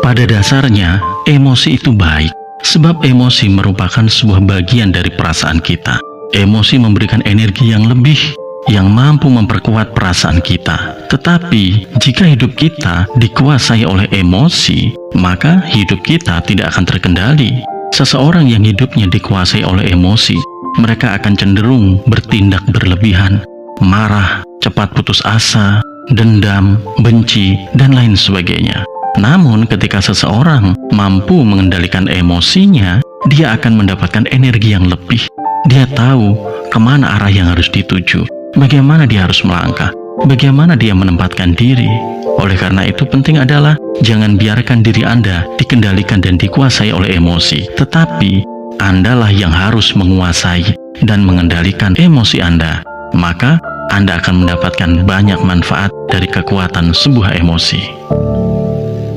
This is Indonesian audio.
Pada dasarnya, emosi itu baik, sebab emosi merupakan sebuah bagian dari perasaan kita. Emosi memberikan energi yang lebih, yang mampu memperkuat perasaan kita. Tetapi, jika hidup kita dikuasai oleh emosi, maka hidup kita tidak akan terkendali. Seseorang yang hidupnya dikuasai oleh emosi, mereka akan cenderung bertindak berlebihan, marah, cepat putus asa, dendam, benci, dan lain sebagainya. Namun ketika seseorang mampu mengendalikan emosinya, dia akan mendapatkan energi yang lebih. Dia tahu kemana arah yang harus dituju, bagaimana dia harus melangkah, bagaimana dia menempatkan diri. Oleh karena itu penting adalah jangan biarkan diri Anda dikendalikan dan dikuasai oleh emosi. Tetapi Andalah yang harus menguasai dan mengendalikan emosi Anda. Maka Anda akan mendapatkan banyak manfaat dari kekuatan sebuah emosi.